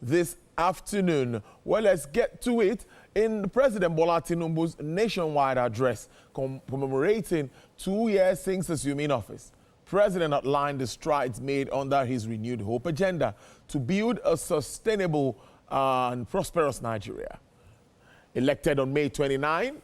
This afternoon. Well, let's get to it. In President Bola Tinubu's nationwide address commemorating 2 years since assuming office, President outlined the strides made under his renewed hope agenda to build a sustainable and prosperous Nigeria. Elected on May 29,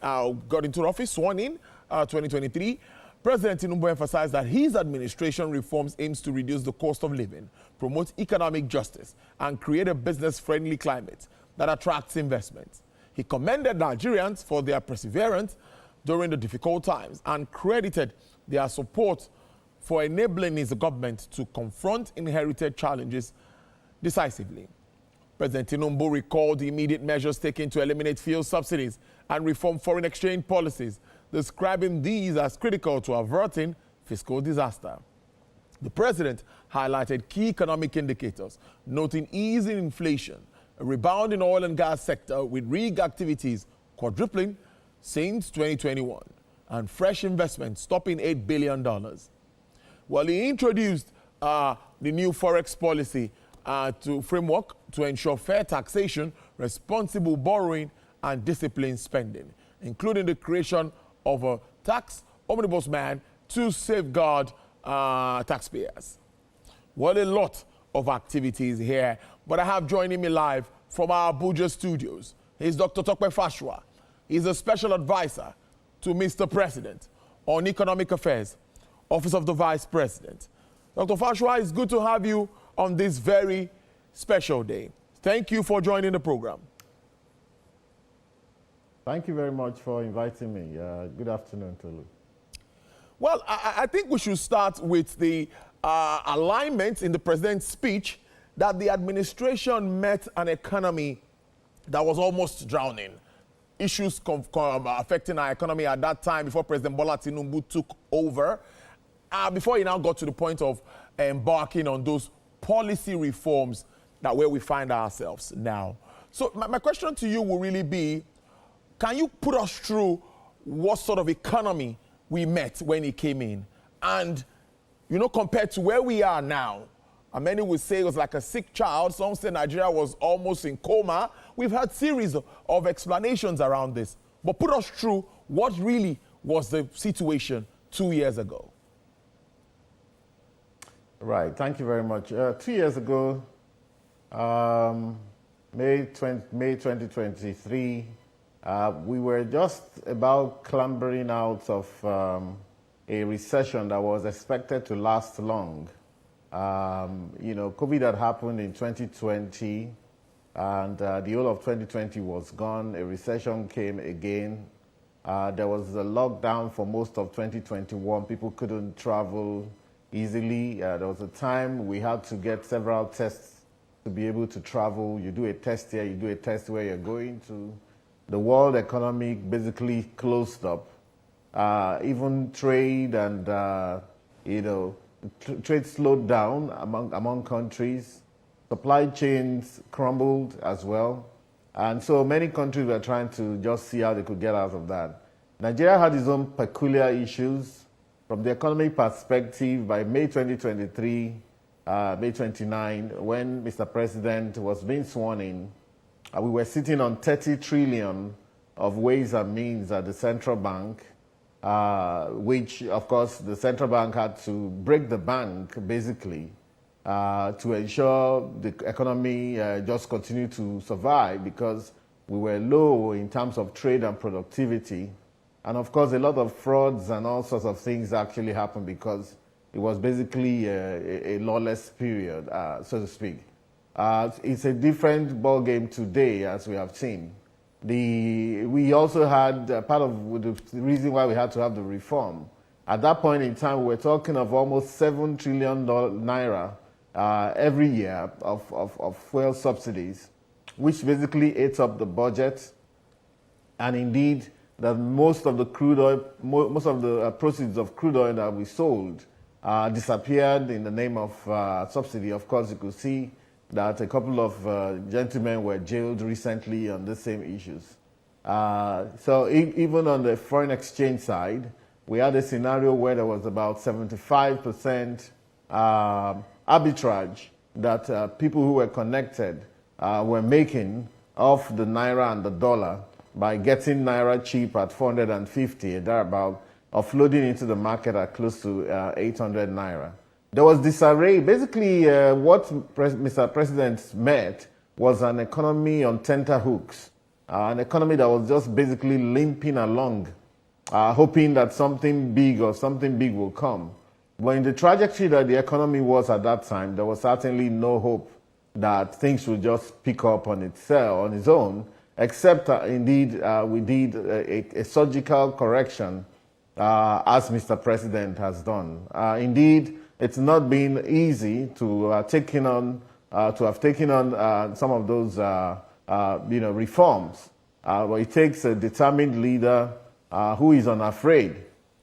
got into office, sworn in 2023, President Tinubu emphasized that his administration reforms aims to reduce the cost of living, promote economic justice, and create a business-friendly climate that attracts investment. He commended Nigerians for their perseverance during the difficult times and credited their support for enabling his government to confront inherited challenges decisively. President Tinubu recalled the immediate measures taken to eliminate fuel subsidies and reform foreign exchange policies, describing these as critical to averting fiscal disaster. The president highlighted key economic indicators, noting easing inflation, a rebound in oil and gas sector with rig activities quadrupling since 2021, and fresh investment stopping $8 billion. Well, he introduced the new forex policy framework to ensure fair taxation, responsible borrowing, and disciplined spending, including the creation of a tax omnibusman to safeguard taxpayers. Well, a lot of activities here, but I have joining me live from our Abuja studios. He's Dr. Tokwe Fashua. He's a special advisor to Mr. President on Economic Affairs, Office of the Vice President. Dr. Fashua, it's good to have you on this very special day. Thank you for joining the program. Thank you very much for inviting me. Good afternoon, Tolu. Well, I think we should start with the alignment in the president's speech that the administration met an economy that was almost drowning. Issues affecting our economy at that time before President Bola Tinubu took over, before he now got to the point of embarking on those policy reforms that where we find ourselves now. So my question to you will really be, can you put us through what sort of economy we met when he came in? And, you know, compared to where we are now, and many would say it was like a sick child. Some say Nigeria was almost in coma. We've had series of explanations around this. But put us through what really was the situation 2 years ago. Right. Thank you very much. 2 years ago, May 2023, we were just about clambering out of a recession that was expected to last long. You know, COVID had happened in 2020, and the whole of 2020 was gone. A recession came again. There was a lockdown for most of 2021. People couldn't travel easily. There was a time we had to get several tests to be able to travel. You do a test here, you do a test where you're going to. The world economy basically closed up. Even trade and, you know, trade slowed down among countries. Supply chains crumbled as well. And so many countries were trying to just see how they could get out of that. Nigeria had its own peculiar issues. From the economic perspective, by May 2023, May 29, when Mr. President was being sworn in, we were sitting on 30 trillion of ways and means at the central bank, which, of course, the central bank had to break the bank, basically, to ensure the economy just continued to survive because we were low in terms of trade and productivity. And, of course, a lot of frauds and all sorts of things actually happened because it was basically a lawless period, so to speak. It's a different ballgame today, as we have seen. We also had part of the reason why we had to have the reform. At that point in time, we were talking of almost 7 trillion naira every year of fuel subsidies, which basically ate up the budget. And indeed, that most of the crude oil, most of the proceeds of crude oil that we sold disappeared in the name of subsidy. Of course, you could see that a couple of gentlemen were jailed recently on the same issues. So even on the foreign exchange side, we had a scenario where there was about 75% arbitrage that people who were connected were making off the naira and the dollar by getting naira cheap at 450, thereabout, offloading into the market at close to 800 naira. There was disarray. Basically, what Mr. President met was an economy on tenterhooks, an economy that was just basically limping along, hoping that something big will come. But in the trajectory that the economy was at that time, there was certainly no hope that things would just pick up on itself, on its own, except indeed we did a surgical correction, as Mr. President has done. Indeed, it's not been easy to have taken on some of those reforms. But it takes a determined leader who is unafraid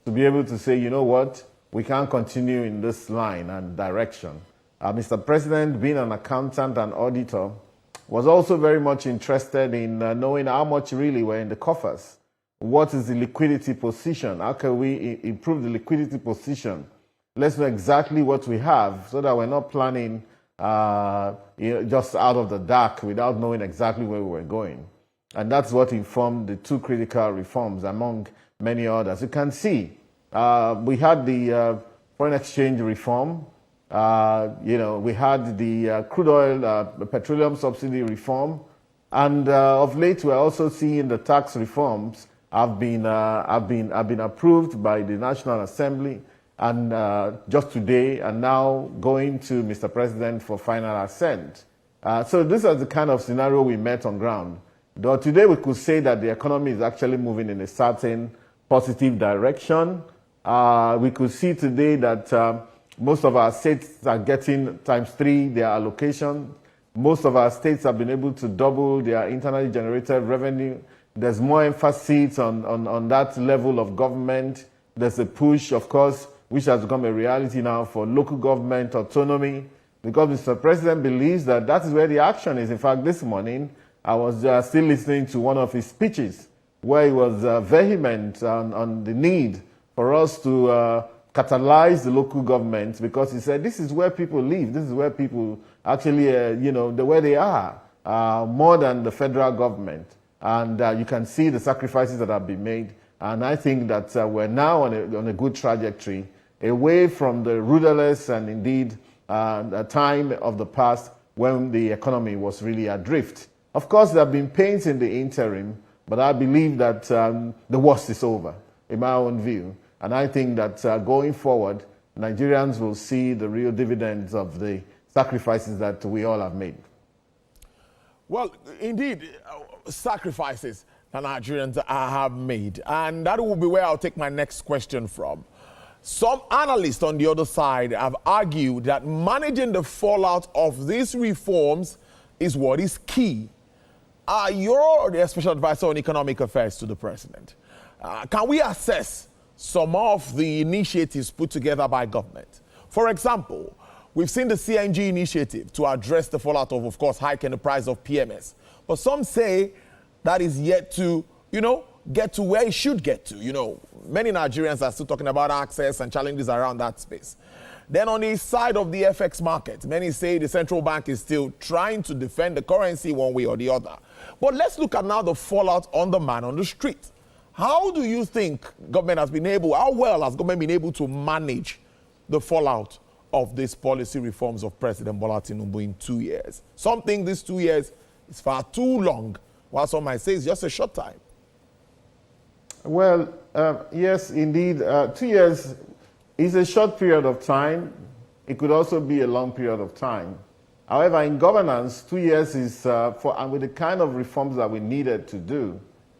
to be able to say, you know what, we can't continue in this line and direction. Mr. President, being an accountant and auditor, was also very much interested in knowing how much really were in the coffers. What is the liquidity position? How can we improve the liquidity position? Let's know exactly what we have so that we're not planning just out of the dark without knowing exactly where we were going. And that's what informed the two critical reforms among many others. You can see we had the foreign exchange reform. We had the crude oil, petroleum subsidy reform, and of late we're also seeing the tax reforms have been approved by the National Assembly, and just today, and now going to Mr. President for final assent. So this is the kind of scenario we met on ground. Though today we could say that the economy is actually moving in a certain positive direction. We could see today that most of our states are getting ×3 their allocation. Most of our states have been able to double their internally generated revenue. There's more emphasis on that level of government. There's a push, of course, which has become a reality now for local government autonomy, because Mr. President believes that that is where the action is. In fact, this morning, I was still listening to one of his speeches where he was vehement on the need for us to catalyze the local government, because he said this is where people live, this is where people actually, where they are, more than the federal government. And you can see the sacrifices that have been made. And I think that we're now on a good trajectory, away from the rudderless and indeed the time of the past when the economy was really adrift. Of course, there have been pains in the interim, but I believe that the worst is over, in my own view. And I think that going forward, Nigerians will see the real dividends of the sacrifices that we all have made. Well, indeed, sacrifices that Nigerians have made. And that will be where I'll take my next question from. Some analysts on the other side have argued that managing the fallout of these reforms is what is key. You're the special advisor on economic affairs to the president. Can we assess some of the initiatives put together by government? For example, we've seen the CNG initiative to address the fallout of course, hiking the price of PMS. But some say that is yet to, get to where it should get to. Many Nigerians are still talking about access and challenges around that space. Then on the side of the FX market, many say the central bank is still trying to defend the currency one way or the other. But let's look at now the fallout on the man on the street. How do you think government has been able, how well has government been able to manage the fallout of these policy reforms of President Bola Tinubu in 2 years? Some think these 2 years is far too long, while some might say it's just a short time. Well, yes, indeed. 2 years is a short period of time. It could also be a long period of time. However, in governance, 2 years is and with the kind of reforms that we needed to do,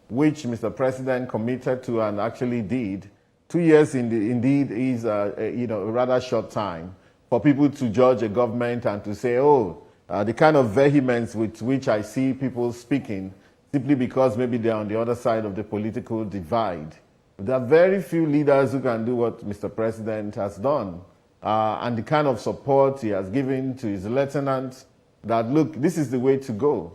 which Mr. President committed to and actually did, 2 years indeed is a rather short time for people to judge a government and to say, the kind of vehemence with which I see people speaking, simply because maybe they're on the other side of the political divide. There are very few leaders who can do what Mr. President has done, and the kind of support he has given to his lieutenants, that, look, this is the way to go.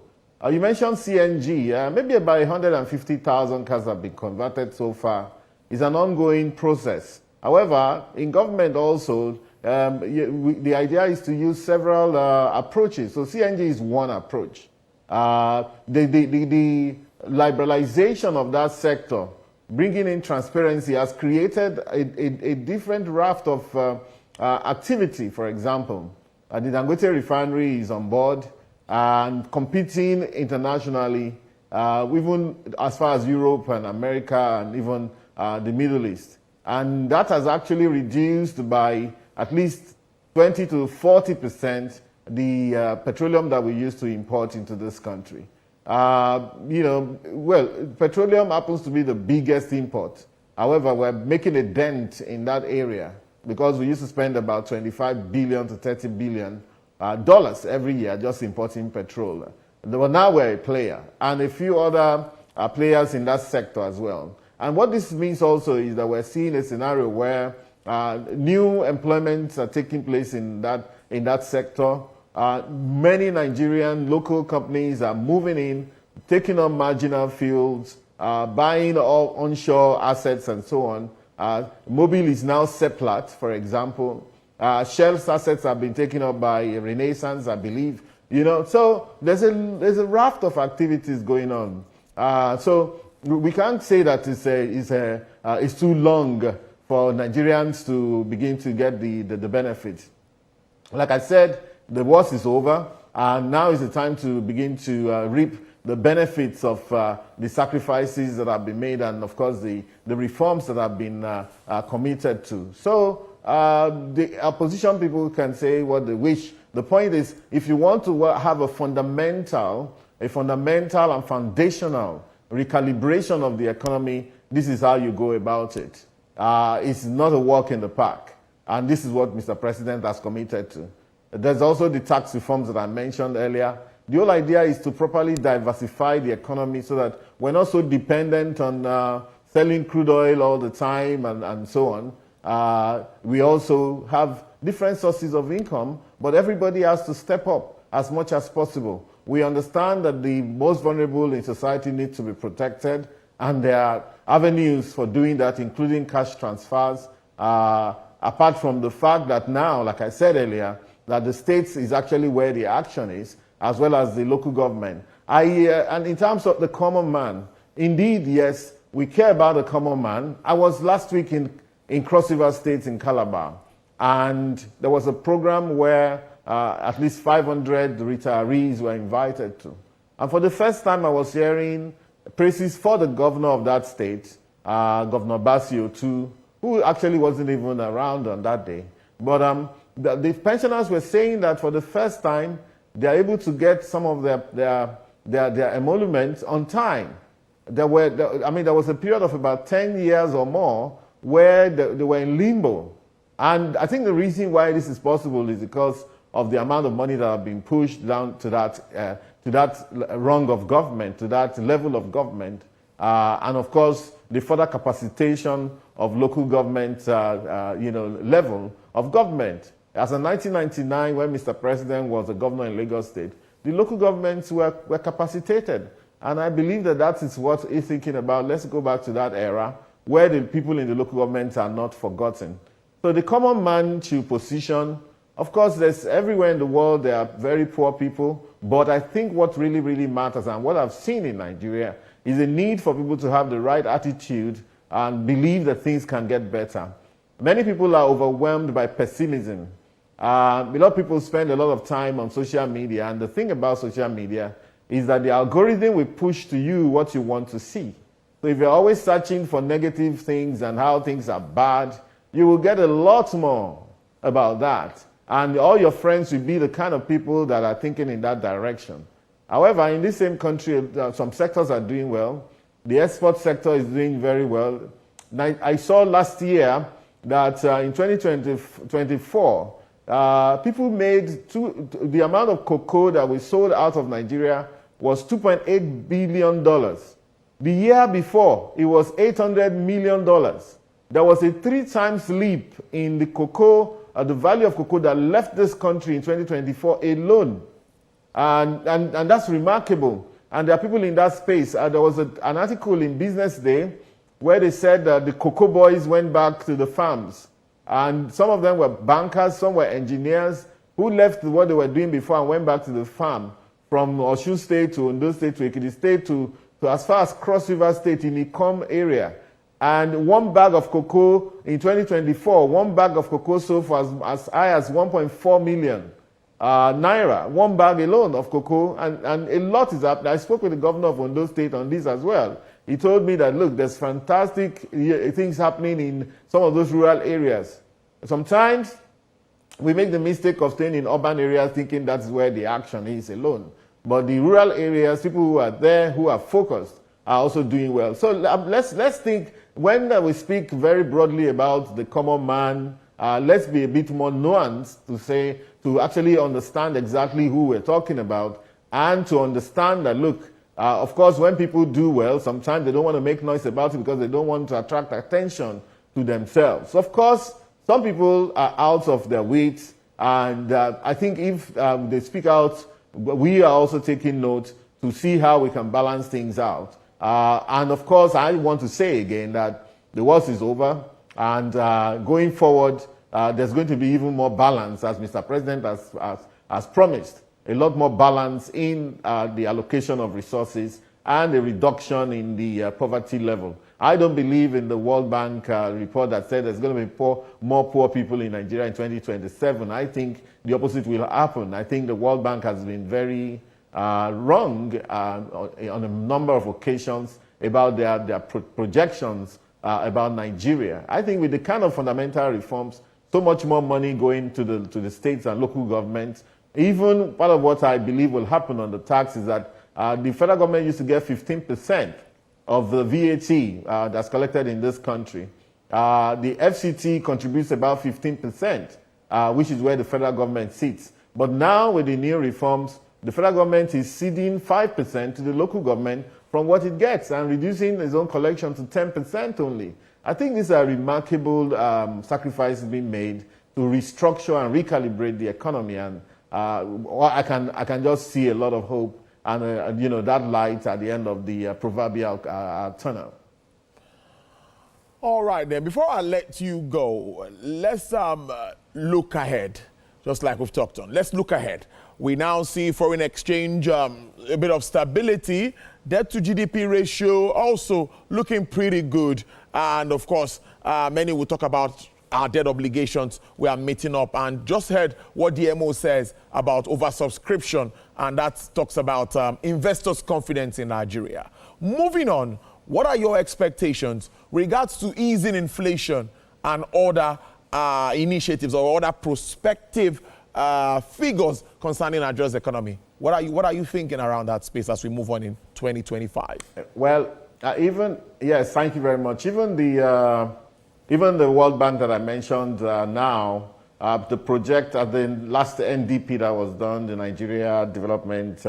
You mentioned CNG. Maybe about 150,000 cars have been converted so far. It's an ongoing process. However, in government also, the idea is to use several approaches. So CNG is one approach. The liberalization of that sector, bringing in transparency, has created a different raft of activity. For example, the Dangote refinery is on board and competing internationally, even as far as Europe and America and even the Middle East. And that has actually reduced by at least 20 to 40% the petroleum that we used to import into this country. Petroleum happens to be the biggest import. However, we're making a dent in that area because we used to spend about $25 billion to $30 billion dollars every year just importing petrol. But now we're a player, and a few other players in that sector as well. And what this means also is that we're seeing a scenario where new employments are taking place in that sector. Many Nigerian local companies are moving in, taking on marginal fields, buying all onshore assets and so on. Mobil is now Seplat, for example. Shell's assets have been taken up by Renaissance, I believe. So there's a raft of activities going on. So we can't say that it's too long for Nigerians to begin to get the benefits. Like I said, the worst is over, and now is the time to begin to reap the benefits of the sacrifices that have been made, and of course the reforms that have been committed to. So the opposition people can say what they wish. The point is, if you want to have a fundamental and foundational recalibration of the economy, this is how you go about it. It's not a walk in the park, and this is what Mr. President has committed to. There's also the tax reforms that I mentioned earlier. The whole idea is to properly diversify the economy so that we're not so dependent on selling crude oil all the time and so on. We also have different sources of income, but everybody has to step up as much as possible. We understand that the most vulnerable in society need to be protected, and there are avenues for doing that, including cash transfers, apart from the fact that now, like I said earlier, that the states is actually where the action is, as well as the local government. And in terms of the common man, indeed, yes, we care about the common man. I was last week in Cross River State in Calabar, and there was a program where at least 500 retirees were invited to. And for the first time, I was hearing praises for the governor of that state, Governor Basio too, who actually wasn't even around on that day. But the pensioners were saying that for the first time, they are able to get some of their emoluments on time. There was a period of about 10 years or more where they were in limbo. And I think the reason why this is possible is because of the amount of money that have been pushed down to that rung of government, to that level of government, and of course the further capacitation of local government, level of government. As in 1999, when Mr. President was the governor in Lagos State, the local governments were capacitated. And I believe that is what he's thinking about. Let's go back to that era where the people in the local governments are not forgotten. So the common man should position. Of course, there's everywhere in the world there are very poor people, but I think what really, really matters, and what I've seen in Nigeria, is a need for people to have the right attitude and believe that things can get better. Many people are overwhelmed by pessimism. A lot of people spend a lot of time on social media, and the thing about social media is that the algorithm will push to you what you want to see. So if you're always searching for negative things and how things are bad, you will get a lot more about that. And all your friends will be the kind of people that are thinking in that direction. However, in this same country, some sectors are doing well. The export sector is doing very well. I saw last year that in 2024, people made the amount of cocoa that we sold out of Nigeria was $2.8 billion. The year before, it was $800 million. There was a 3 times leap in the cocoa, the value of cocoa that left this country in 2024 alone. And that's remarkable. And there are people in that space. There was an article in Business Day where they said that the cocoa boys went back to the farms And some of them were bankers, some were engineers who left what they were doing before and went back to the farm, from Osun State to Ondo State to Ekiti State to as far as Cross River State in the Ikom area. And one bag of cocoa in 2024, one bag of cocoa sold for as high as 1.4 million naira, one bag alone of cocoa, and a lot is happening. I spoke with the governor of Ondo State on this as well. He told me that, look, there's fantastic things happening in some of those rural areas. Sometimes we make the mistake of staying in urban areas thinking that's where the action is alone. But the rural areas, people who are there, who are focused, are also doing well. So let's think, when we speak very broadly about the common man, let's be a bit more nuanced to actually understand exactly who we're talking about, and to understand that, look, of course, when people do well, sometimes they don't want to make noise about it because they don't want to attract attention to themselves. Of course, some people are out of their wits, and I think if they speak out, we are also taking note to see how we can balance things out. And of course, I want to say again that the worst is over, and going forward, there's going to be even more balance, as Mr. President has promised. A lot more balance in the allocation of resources and a reduction in the poverty level. I don't believe in the World Bank report that said there's going to be more poor people in Nigeria in 2027. I think the opposite will happen. I think the World Bank has been very wrong on a number of occasions about their projections about Nigeria. I think with the kind of fundamental reforms, so much more money going to the states and local governments, even part of what I believe will happen on the tax is that the federal government used to get 15% of the VAT that's collected in this country. The FCT contributes about 15%, which is where the federal government sits. But now with the new reforms, the federal government is ceding 5% to the local government from what it gets and reducing its own collection to 10% only. I think these are remarkable sacrifices being made to restructure and recalibrate the economy, and I can just see a lot of hope and that light at the end of the proverbial tunnel. All right, then. Before I let you go, let's look ahead, just like we've talked on. Let's look ahead. We now see foreign exchange, a bit of stability, debt to GDP ratio also looking pretty good. And of course, many will talk about our debt obligations we are meeting up, and just heard what DMO says about oversubscription, and that talks about investors' confidence in Nigeria. Moving on, what are your expectations regards to easing inflation and other initiatives or other prospective figures concerning Nigeria's economy? What are you thinking around that space as we move on in 2025? Well, yes, thank you very much. Even the World Bank that I mentioned now, the project at the last NDP that was done, the Nigeria Development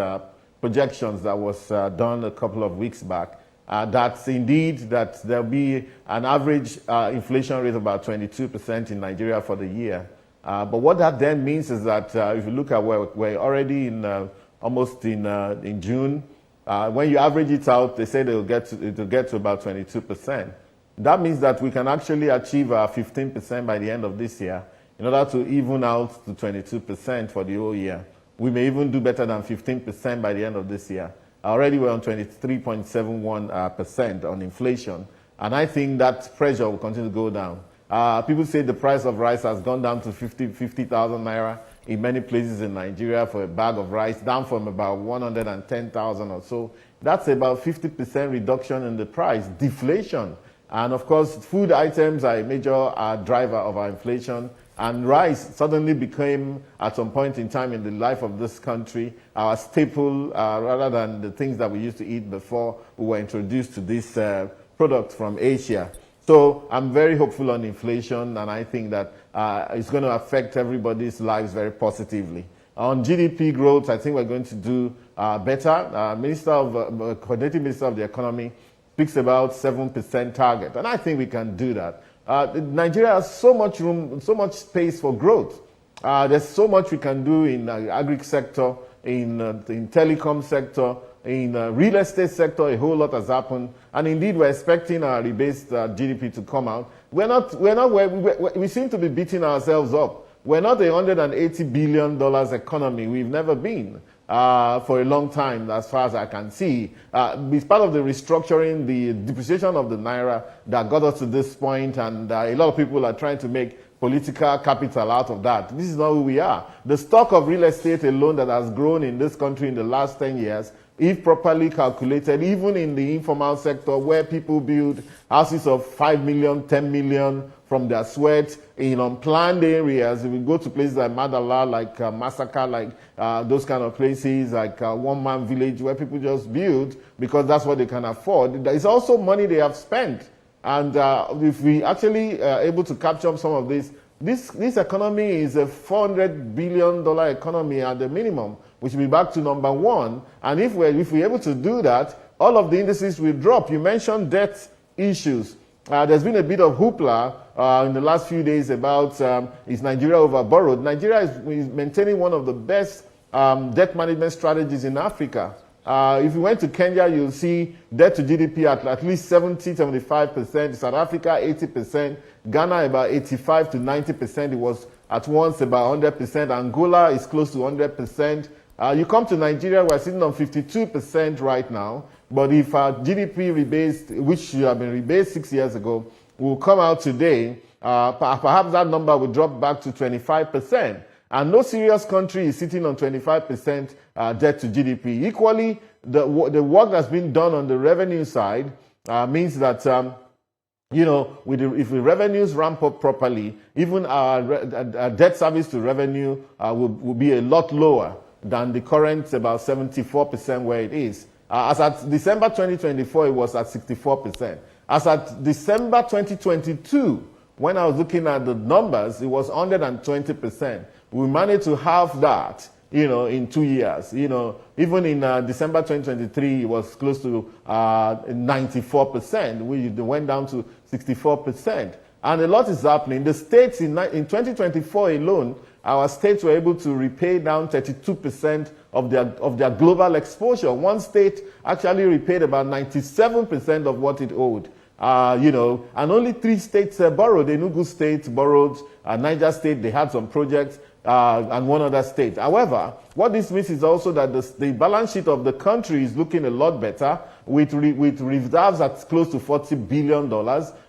projections that was done a couple of weeks back, that's indeed that there'll be an average inflation rate of about 22% in Nigeria for the year. But what that then means is that if you look at where we're already in almost in June, when you average it out, they say it'll get to about 22%. That means that we can actually achieve 15% by the end of this year in order to even out to 22% for the whole year. We may even do better than 15% by the end of this year. Already we're on 23.71% on inflation, and I think that pressure will continue to go down. People say the price of rice has gone down to 50,000 naira in many places in Nigeria for a bag of rice, down from about 110,000 or so. That's about 50% reduction in the price, deflation. And of course, food items are a major driver of our inflation. And rice suddenly became, at some point in time in the life of this country, our staple, rather than the things that we used to eat before we were introduced to this product from Asia. So I'm very hopeful on inflation, and I think that it's going to affect everybody's lives very positively. On GDP growth, I think we're going to do better. Coordinating Minister of the Economy speaks about 7% target, and I think we can do that. Nigeria has so much room, so much space for growth. There's so much we can do in the agri sector, in telecom sector, in real estate sector. A whole lot has happened, and indeed we're expecting our rebased GDP to come out. We seem to be beating ourselves up. We're not a $180 billion economy. We've never been for a long time, as far as I can see. It's part of the restructuring, the depreciation of the Naira that got us to this point, and a lot of people are trying to make political capital out of that. This is not who we are. The stock of real estate alone that has grown in this country in the last 10 years, if properly calculated, even in the informal sector where people build houses of 5 million, 10 million from their sweat in unplanned areas. If we go to places like Madala, like Massacre, like those kind of places, like one-man village where people just build because that's what they can afford. It's also money they have spent. And if we actually are able to capture some of this economy is a $400 billion economy at the minimum, which will be back to number one. And if we're able to do that, all of the indices will drop. You mentioned debt issues. There's been a bit of hoopla in the last few days about is Nigeria overborrowed. Nigeria is maintaining one of the best debt management strategies in Africa. If you went to Kenya, you'll see debt to GDP at least 70, 75%. South Africa, 80%. Ghana, about 85 to 90%. It was at once about 100%. Angola is close to 100%. You come to Nigeria, we're sitting on 52% right now. But if our GDP rebased, which should have been rebased 6 years ago, will come out today, perhaps that number will drop back to 25%. And no serious country is sitting on 25% debt to GDP. Equally, the work that's been done on the revenue side means that, if the revenues ramp up properly, even our debt service to revenue will be a lot lower than the current about 74% where it is. As at December 2024, it was at 64%. As at December 2022, when I was looking at the numbers, it was 120%. We managed to have that, in 2 years. Even in December 2023, it was close to 94%. We went down to 64%. And a lot is happening. The states in 2024 alone, our states were able to repay down 32% of their global exposure. One state actually repaid about 97% of what it owed. And only 3 states borrowed. Enugu State borrowed, Niger State, they had some projects, and one other state. However, what this means is also that the balance sheet of the country is looking a lot better, with reserves at close to $40 billion,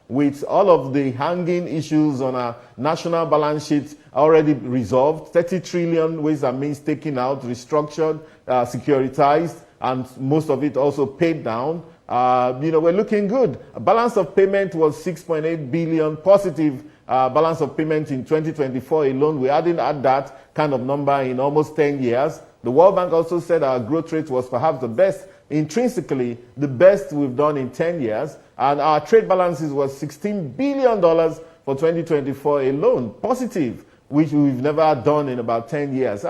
with all of the hanging issues on our national balance sheet already resolved, 30 trillion ways and means taken out, restructured, securitized, and most of it also paid down. We're looking good. A balance of payment was 6.8 billion positive balance of payment in 2024 alone. We hadn't had that kind of number in almost 10 years. The World Bank also said our growth rate was perhaps the best, intrinsically the best we've done in 10 years. And our trade balances was $16 billion for 2024 alone, positive, which we've never done in about 10 years.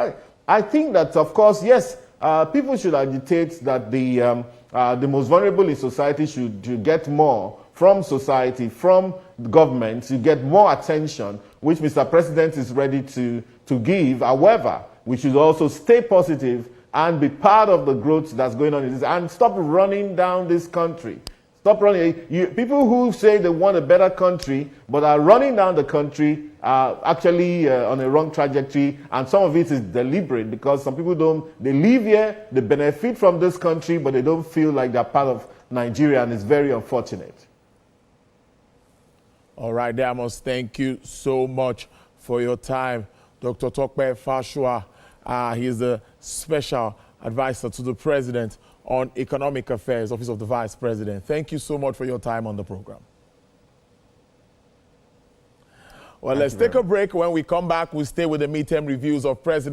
I think that, of course, yes, people should agitate that the most vulnerable in society should get more from society, from government, to get more attention, which Mr. President is ready to give. However, we should also stay positive and be part of the growth that's going on in this, and stop running down this country. Stop running. People who say they want a better country but are running down the country are actually on a wrong trajectory, and some of it is deliberate because some people they live here, they benefit from this country, but they don't feel like they're part of Nigeria, and it's very unfortunate. All right, I must thank you so much for your time, Dr. Tokpe Fashua. He is the special advisor to the President on Economic Affairs, Office of the Vice President. Thank you so much for your time on the program. Well, let's take a break. When we come back, we'll stay with the midterm reviews of President